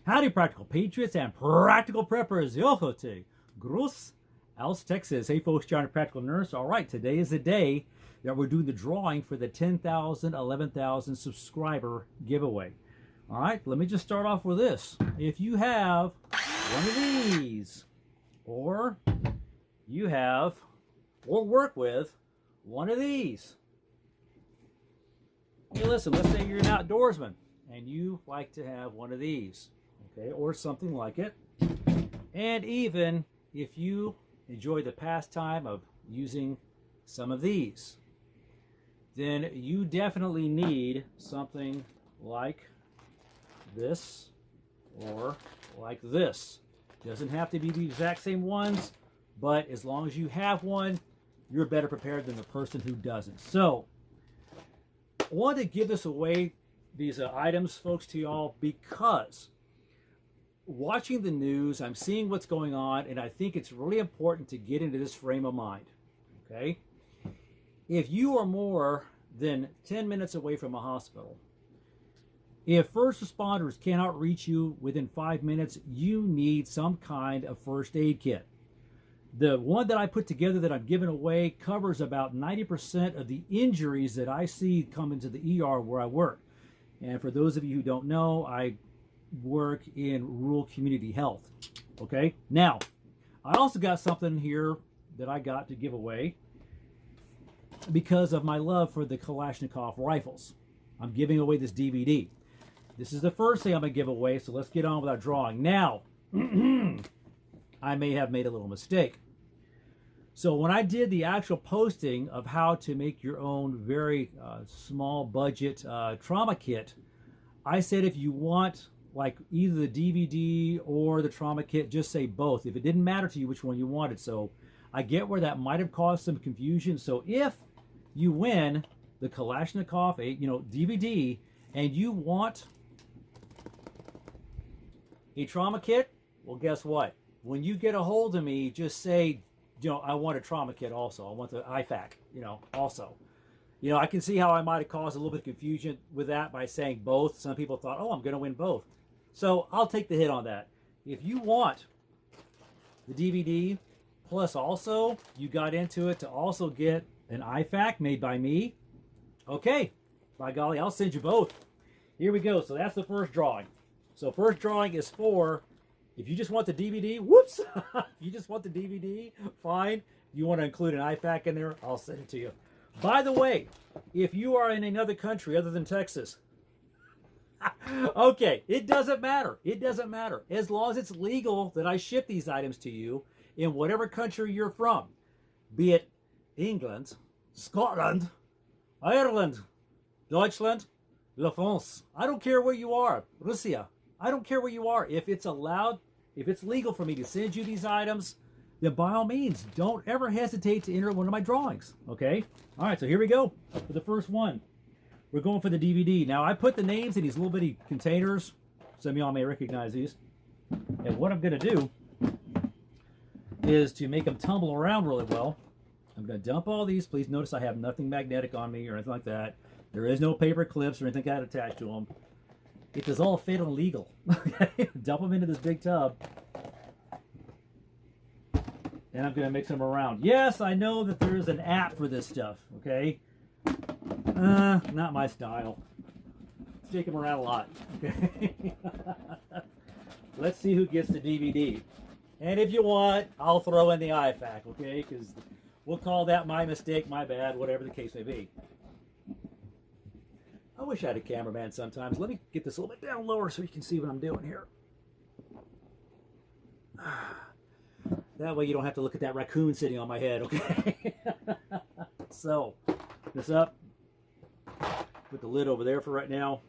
Howdy, Practical Patriots and Practical Preppers. Yohote. Grus aus Texas. Hey, folks, John, Practical Nurse. All right, today is the day that we're doing the drawing for the 10,000, 11,000 subscriber giveaway. All right, let me just start off with this. If you have one of these, or you have, or work with one of these. Hey, listen, let's say you're an outdoorsman and you like to have one of these. Okay, or something like it. And even if you enjoy the pastime of using some of these, then you definitely need something like this or like this. Doesn't have to be the exact same ones, but as long as you have one, you're better prepared than the person who doesn't. So, I wanted to give this away, these items, folks, to y'all, because watching the news, I'm seeing what's going on, and I think it's really important to get into this frame of mind, okay? If you are more than 10 minutes away from a hospital, if first responders cannot reach you within 5 minutes, you need some kind of first aid kit. The one that I put together that I'm giving away covers about 90% of the injuries that I see come into the ER where I work. And for those of you who don't know, I work in rural community health. Okay, now I also got something here that I got to give away because of my love for the Kalashnikov rifles. I'm giving away this DVD. This is the first thing I'm gonna give away, so let's get on with our drawing. Now, I may have made a little mistake. So when I did the actual posting of how to make your own very small budget trauma kit, I said if you want like either the DVD or the trauma kit, just say both. If it didn't matter to you which one you wanted. So I get where that might have caused some confusion. So if you win the Kalashnikov, DVD, and you want a trauma kit, well, guess what? When you get a hold of me, just say, I want a trauma kit also. I want the IFAK, also. I can see how I might have caused a little bit of confusion with that by saying both. Some people thought, oh, I'm going to win both. So I'll take the hit on that. If you want the DVD, plus also you got into it to also get an IFAK made by me, okay, by golly, I'll send you both. Here we go. So that's the first drawing. So first drawing is for, if you just want the DVD, whoops, if you just want the DVD, fine. You want to include an IFAK in there, I'll send it to you. By the way, if you are in another country other than Texas, okay, it doesn't matter. It doesn't matter. As long as it's legal that I ship these items to you in whatever country you're from, be it England, Scotland, Ireland, Deutschland, La France. I don't care where you are. Russia. I don't care where you are. If it's allowed, if it's legal for me to send you these items, then by all means, don't ever hesitate to enter one of my drawings. Okay? All right, so here we go for the first one. We're going for the DVD. Now, I put the names in these little bitty containers. Some of y'all may recognize these. And what I'm going to do is to make them tumble around really well. I'm going to dump all these. Please notice I have nothing magnetic on me or anything like that. There is no paper clips or anything like that attached to them. It is all fatal and legal. Dump them into this big tub. And I'm going to mix them around. Yes, I know that there is an app for this stuff, okay? Not my style. Shake them around a lot, okay? Let's see who gets the DVD. And if you want, I'll throw in the IFAK, okay? Because we'll call that my mistake, my bad, whatever the case may be. I wish I had a cameraman sometimes. Let me get this a little bit down lower so you can see what I'm doing here. That way you don't have to look at that raccoon sitting on my head, okay? So, this up. Put the lid over there for right now.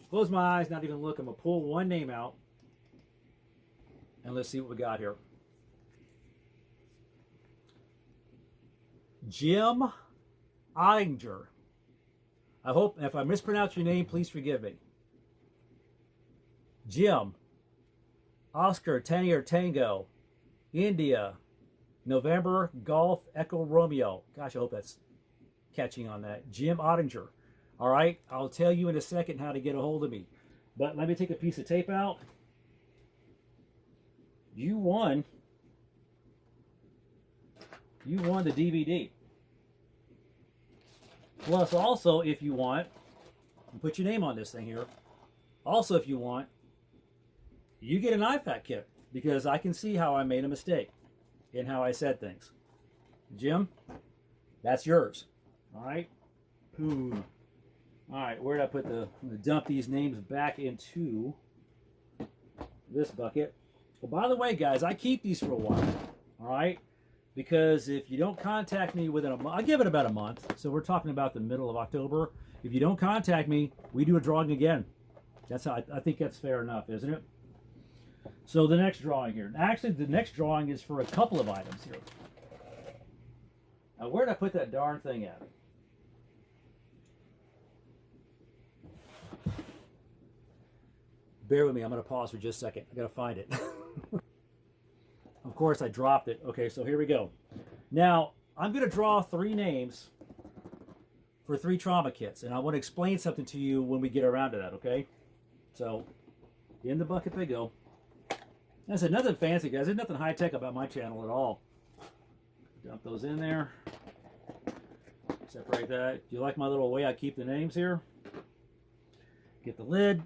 Close my eyes, not even look. I'm going to pull one name out. And let's see what we got here. Jim Ottinger. I hope, if I mispronounce your name, please forgive me. Jim, Oscar, Tango, India, November, Golf, Echo, Romeo. Gosh, I hope that's catching on that. Jim Ottinger. All right, I'll tell you in a second how to get a hold of me. But let me take a piece of tape out. you won the DVD. Plus, also, if you want, put your name on this thing here. Also, if you want, you get an IFAK kit, because I can see how I made a mistake in how I said things. Jim, that's yours. All right. Boom. All right, where did I put I'm going to dump these names back into this bucket. Well, by the way, guys, I keep these for a while. All right. Because if you don't contact me within a month, I'll give it about a month. So we're talking about the middle of October. If you don't contact me, we do a drawing again. That's how I think that's fair enough, isn't it? So the next drawing here. Actually, the next drawing is for a couple of items here. Now, where did I put that darn thing at? Bear with me. I'm going to pause for just a second. I got to find it. Of course, I dropped it. Okay, so here we go. Now, I'm going to draw 3 names for 3 trauma kits, and I want to explain something to you when we get around to that, okay? So, in the bucket they go. That's nothing fancy, guys. There's nothing high-tech about my channel at all. Dump those in there. Separate that. Do you like my little way I keep the names here? Get the lid.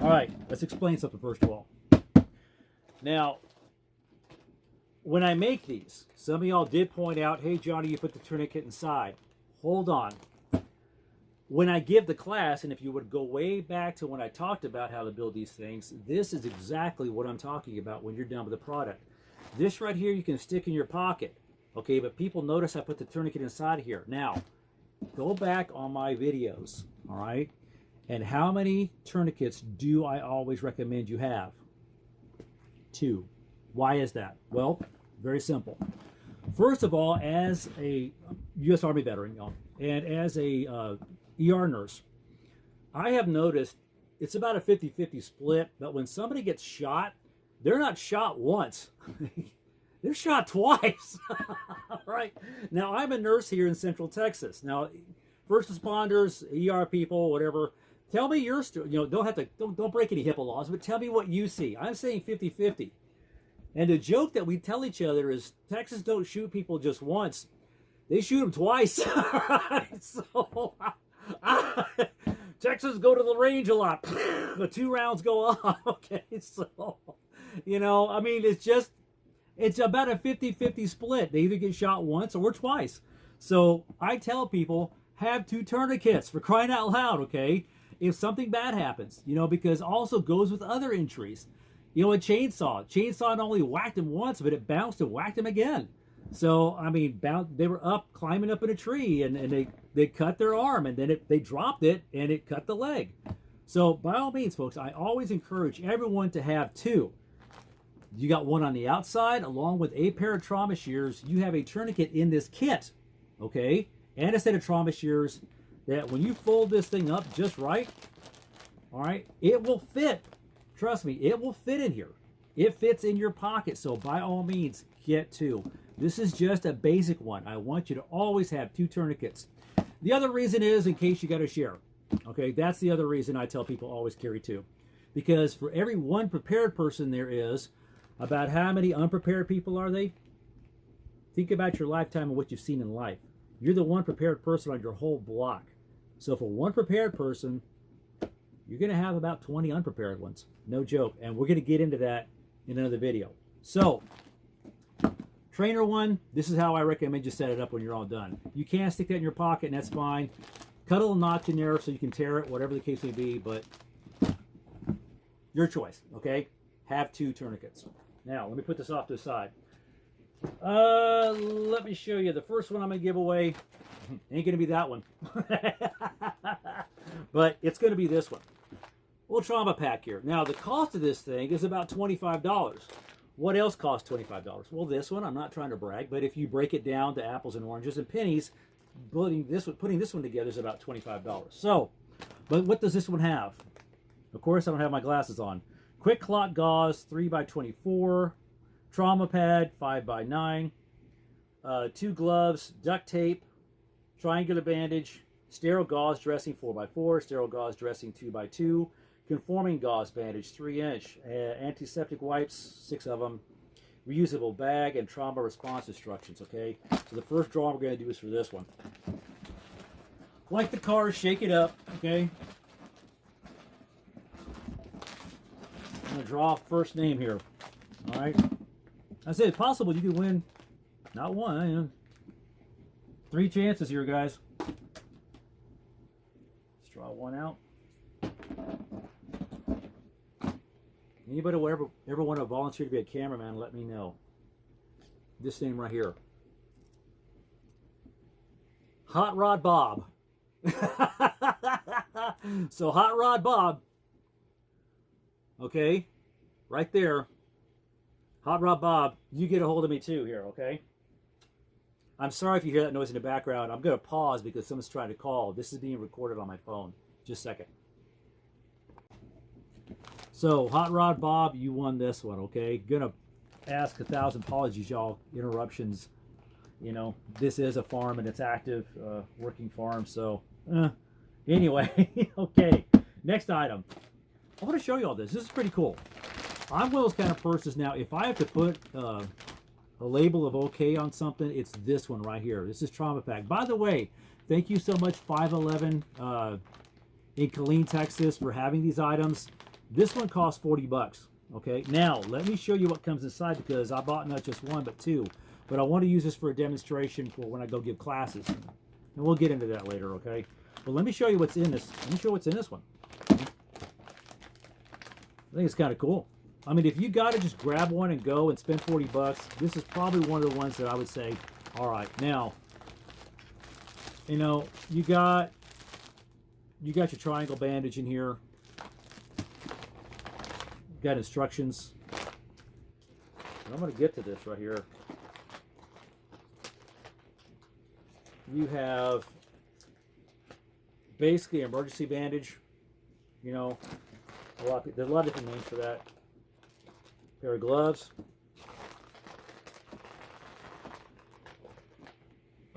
All right, let's explain something first of all. Now, when I make these, some of y'all did point out, hey, Johnny, you put the tourniquet inside. Hold on. When I give the class, and if you would go way back to when I talked about how to build these things, this is exactly what I'm talking about when you're done with the product. This right here you can stick in your pocket. Okay, but people notice I put the tourniquet inside here. Now, go back on my videos, all right? And how many tourniquets do I always recommend you have? 2. Why is that? Well, very simple. First of all, as a U.S. Army veteran, y'all, and as a ER nurse, I have noticed it's about a 50-50 split, but when somebody gets shot, they're not shot once. They're shot twice. Right? Now, I'm a nurse here in Central Texas. Now, first responders, ER people, whatever, tell me your story. You know, don't break any HIPAA laws, but tell me what you see. I'm saying 50-50. And the joke that we tell each other is Texas don't shoot people just once. They shoot them twice. So, Texas go to the range a lot. The 2 rounds go off. Okay, so, you know, I mean, it's about a 50-50 split. They either get shot once or twice. So I tell people, have 2 tourniquets, for crying out loud, okay? If something bad happens, you know, because also goes with other injuries. You know, a chainsaw not only whacked him once, but it bounced and whacked him again. So, I mean, they were up, climbing up in a tree, and they cut their arm, and then they dropped it, and it cut the leg. So, by all means, folks, I always encourage everyone to have 2. You got one on the outside, along with a pair of trauma shears. You have a tourniquet in this kit, okay? And a set of trauma shears that when you fold this thing up just right, all right, it will fit. Trust me, it will fit in here. It fits in your pocket, so by all means, get 2. This is just a basic one. I want you to always have 2 tourniquets. The other reason is in case you got to share. Okay, that's the other reason I tell people always carry 2. Because for every 1 prepared person there is, about how many unprepared people are they? Think about your lifetime and what you've seen in life. You're the 1 prepared person on your whole block. So for 1 prepared person, you're going to have about 20 unprepared ones. No joke. And we're going to get into that in another video. So, trainer 1, this is how I recommend you set it up when you're all done. You can stick that in your pocket, and that's fine. Cut a little notch in there so you can tear it, whatever the case may be, but your choice, okay? Have 2 tourniquets. Now, let me put this off to the side. Let me show you. The first one I'm going to give away ain't going to be that one. But it's going to be this one. Little trauma pack here. Now, the cost of this thing is about $25. What else costs $25? Well, this one, I'm not trying to brag, but if you break it down to apples and oranges and pennies, putting this one together is about $25. So, but what does this one have? Of course, I don't have my glasses on. Quick clot gauze, 3x24. Trauma pad, 5x9. 2 gloves, duct tape, triangular bandage, sterile gauze dressing, 4x4, sterile gauze dressing, 2x2. conforming gauze bandage, 3-inch, antiseptic wipes, 6 of them, reusable bag, and trauma response instructions, okay? So the first drawing we're going to do is for this one. Like the cars, shake it up, okay? I'm going to draw first name here, all right? I said it's possible you could win, not one, you know, 3 chances here, guys. Let's draw one out. Anybody will ever want to volunteer to be a cameraman, let me know. This name right here. Hot Rod Bob. So Hot Rod Bob, okay, right there. Hot Rod Bob, you get a hold of me too here, okay? I'm sorry if you hear that noise in the background. I'm going to pause because someone's trying to call. This is being recorded on my phone. Just a second. So, Hot Rod Bob, you won this one, okay? Gonna ask 1,000 apologies, y'all. Interruptions. You know, this is a farm and it's active, working farm. So, anyway, okay. Next item. I want to show you all this. This is pretty cool. I'm one of those kind of persons now, if I have to put a label of okay on something, it's this one right here. This is Trauma Pack. By the way, thank you so much, 511 in Killeen, Texas, for having these items. This one costs 40 bucks. Okay, now let me show you what comes inside because I bought not just one but 2. But I want to use this for a demonstration for when I go give classes. And we'll get into that later, okay? But let me show you what's in this. Let me show you what's in this one. I think it's kind of cool. I mean, if you got to just grab one and go and spend 40 bucks, this is probably one of the ones that I would say, all right, now, you know, you got your triangle bandage in here. You got instructions. And I'm going to get to this right here. You have basically emergency bandage. You know, there's a lot of different names for that. Pair of gloves.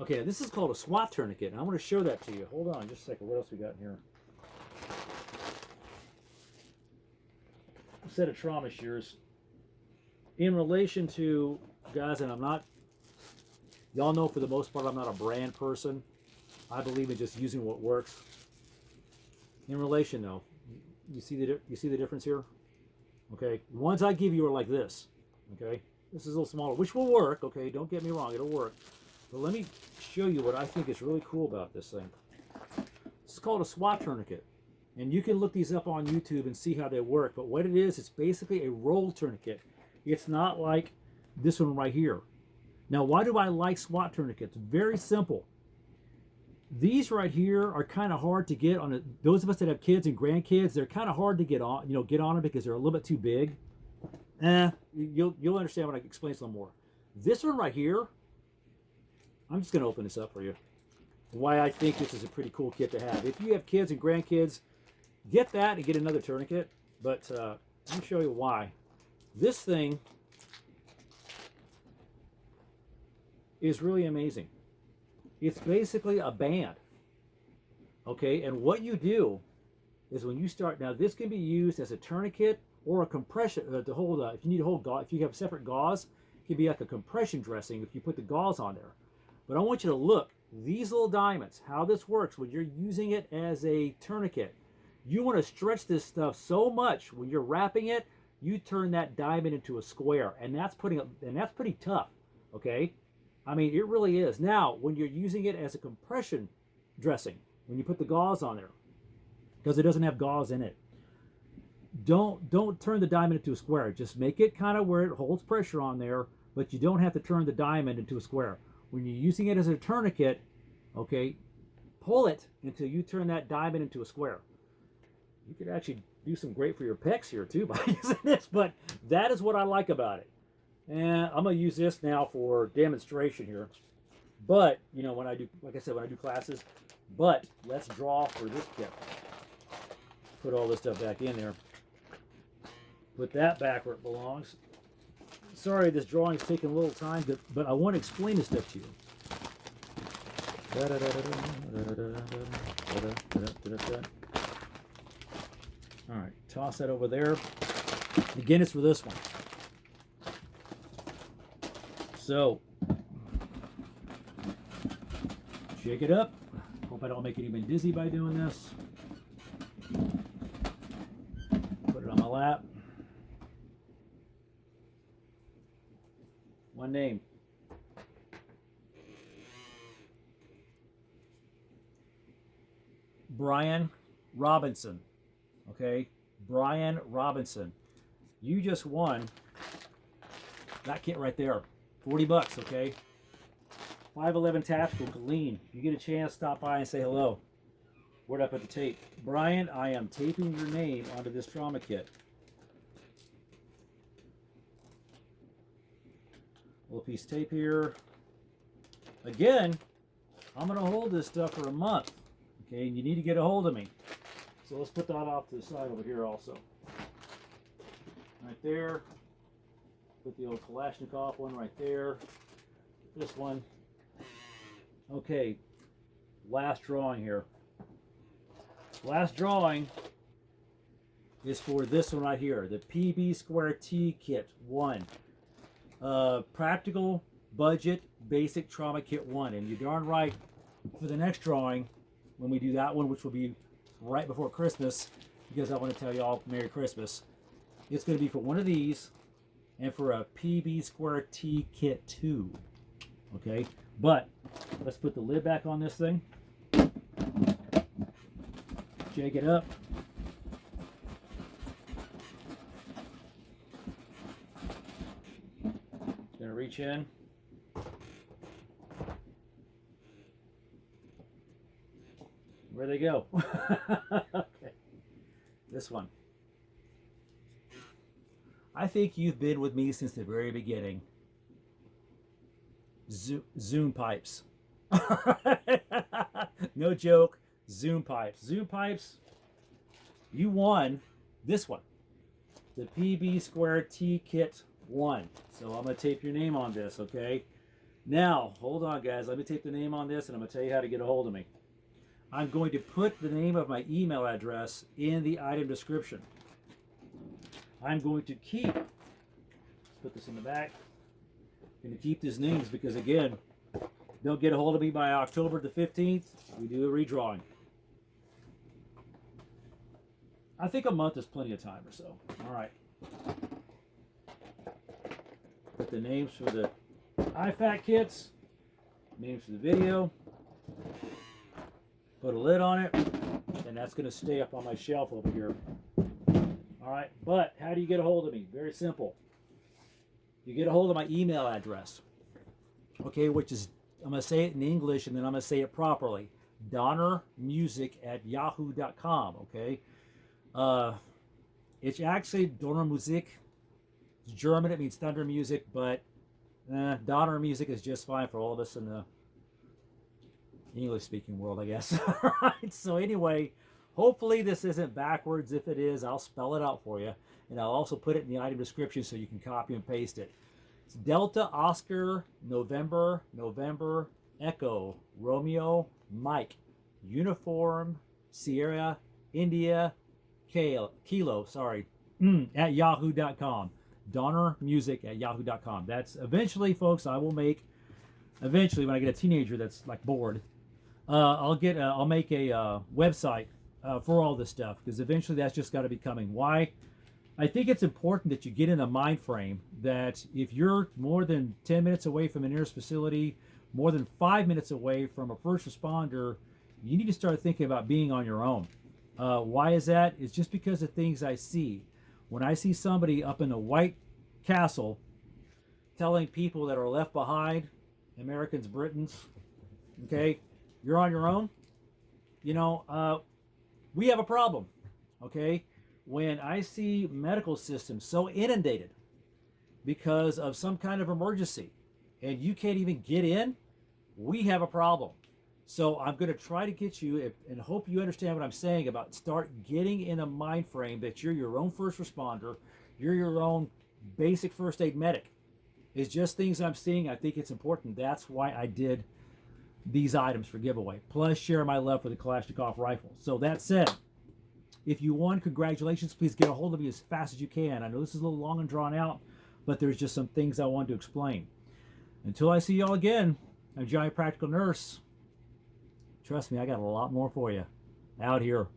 Okay, this is called a Swat Tourniquet, and I want to show that to you. Hold on just a second. What else we got in here? A set of trauma shears. In relation to, guys, and I'm not, y'all know for the most part I'm not a brand person. I believe in just using what works. In relation though, you see the difference here? Okay, the ones I give you are like this. Okay, this is a little smaller, which will work. Okay, don't get me wrong, it'll work. But let me show you what I think is really cool about this thing. It's called a Swat Tourniquet, and you can look these up on YouTube and see how they work. But what it is, it's basically a roll tourniquet. It's not like this one right here. Now, why do I like Swat Tourniquets? Very simple. These right here are kind of hard to get on. Those of us that have kids and grandkids, they're kind of hard to get on. You know, get on them because they're a little bit too big. You'll understand when I explain some more. This one right here, I'm just going to open this up for you. Why I think this is a pretty cool kit to have. If you have kids and grandkids, get that and get another tourniquet. But let me show you why. This thing is really amazing. It's basically a band. Okay, and what you do is when you start, now this can be used as a tourniquet or a compression to hold, if you need to hold gauze, if you have separate gauze, it can be like a compression dressing if you put the gauze on there. But I want you to look, these little diamonds, how this works when you're using it as a tourniquet. You want to stretch this stuff so much when you're wrapping it, you turn that diamond into a square, and that's pretty tough, okay? I mean, it really is. Now, when you're using it as a compression dressing, when you put the gauze on there, because it doesn't have gauze in it, don't turn the diamond into a square. Just make it kind of where it holds pressure on there, but you don't have to turn the diamond into a square. When you're using it as a tourniquet, okay, pull it until you turn that diamond into a square. You could actually do some great for your pecs here too by using this, but that is what I like about it. And I'm going to use this now for demonstration here. But, you know, when I do, like I said, when I do classes, but let's draw for this kit. Put all this stuff back in there. Put that back where it belongs. Sorry, this drawing's taking a little time, but I want to explain this stuff to you. All right, toss that over there. Again, it's for this one. So, shake it up. Hope I don't make anybody dizzy by doing this. Put it on my lap. One name. Brian Robinson. Okay, Brian Robinson. You just won that kit right there. 40 bucks, okay? 511 Tactical, Colleen. If you get a chance, stop by and say hello. Where'd I put the tape? Brian, I am taping your name onto this trauma kit. Little piece of tape here. Again, I'm going to hold this stuff for a month. Okay, and you need to get a hold of me. So let's put that off to the side over here also. Right there. Put the old Kalashnikov one right there. This one. Okay, last drawing here. Last drawing is for this one right here, the PB Square T Kit 1. Practical Budget Basic Trauma Kit 1. And you're darn right, for the next drawing, when we do that one, which will be right before Christmas, because I want to tell you all Merry Christmas, it's going to be for one of these and for a PB Square T Kit 2. Okay, but let's put the lid back on this thing. Shake it up. Gonna reach in. Where'd they go? Okay. This one. I think you've been with me since the very beginning. Zoom pipes. No joke. Zoom pipes. Zoom pipes. You won this one. The PB Square T Kit 1. So I'm going to tape your name on this, okay? Now, hold on, guys. Let me tape the name on this, and I'm going to tell you how to get a hold of me. I'm going to put the name of my email address in the item description. I'm going to keep, let's put this in the back. I'm going to keep these names because, again, don't get a hold of me by October the 15th. We do a redrawing. I think a month is plenty of time or so. All right. Put the names for the IFAK kits, names for the video. Put a lid on it, and that's going to stay up on my shelf over here. All right, but how do you get a hold of me? Very simple. You get a hold of my email address, okay, which is, I'm going to say it in English, and then I'm going to say it properly. donnermusic@yahoo.com, okay? It's actually Donnermusik. It's German, it means thunder music, but Donner music is just fine for all of us in the English-speaking world, I guess. All right, so anyway, hopefully this isn't backwards. If it is, I'll spell it out for you, and I'll also put it in the item description so you can copy and paste it. It's Delta Oscar November November Echo Romeo Mike Uniform Sierra India Kilo, sorry, at yahoo.com. donnermusic@yahoo.com. That's eventually, folks, I will make, eventually when I get a teenager that's like bored, I'll make a website for all this stuff, because eventually that's just got to be coming. Why? I think it's important that you get in a mind frame that if you're more than 10 minutes away from a nearest facility, more than 5 minutes away from a first responder, you need to start thinking about being on your own. Why is that? It's just because of things I see. When I see somebody up in the White Castle telling people that are left behind, Americans, Britons, okay, you're on your own, you know, we have a problem, okay? When I see medical systems so inundated because of some kind of emergency and you can't even get in, we have a problem. So I'm going to try to get you, and hope you understand what I'm saying about start getting in a mind frame that you're your own first responder, you're your own basic first aid medic. It's just things I'm seeing. I think it's important. That's why I did these items for giveaway. Plus share my love for the Kalashnikov rifle. So that said, If you won, congratulations. Please get a hold of me as fast as you can. I know this is a little long and drawn out, but there's just some things I wanted to explain. Until I see y'all again, I'm Johnny Practical Nurse. Trust me, I got a lot more for you out here.